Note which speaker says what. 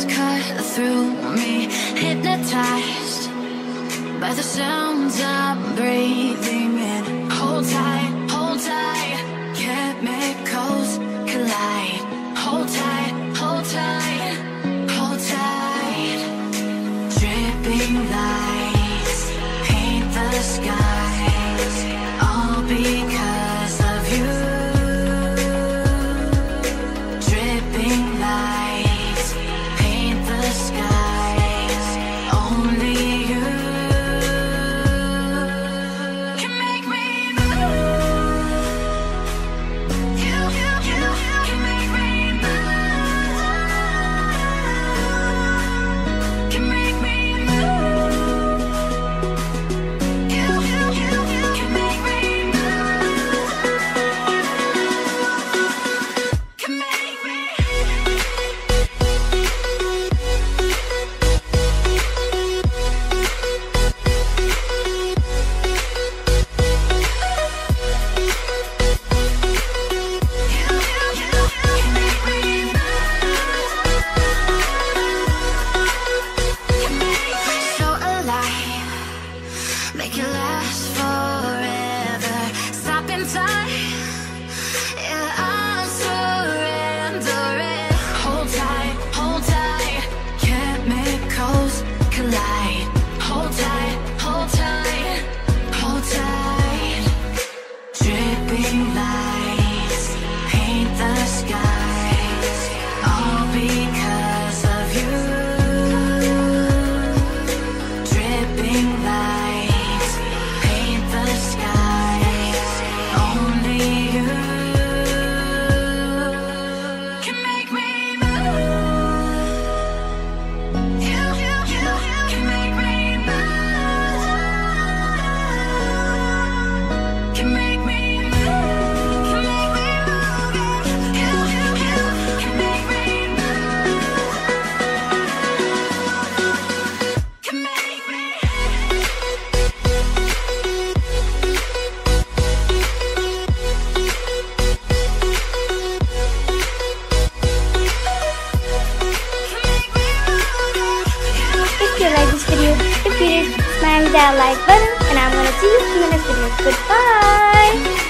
Speaker 1: waves cut through me, hypnotized by the sounds I'm breathing in. Hold tight, chemicals collide. Hold tight, hold tight, hold tight. Dripping lights paint the skies, all because of you. Dripping lights paint the skies, only you can make me move. You can make me move. Can make me move. You can make me move. Can make me. So alive, make it last forever. Stop in time, yeah, I'm surrendering. Hold tight, chemicals collide. Hold tight, hold tight, hold tight. Dripping lights paint the skies, all because of you. Dripping lights paint the skies, only you can make me move. You can make me move. Can make me move. Can make me move. You can make me move. Can make me.
Speaker 2: If you like this video, if you did, smash that like button, and I'm gonna see you in the next video. Goodbye.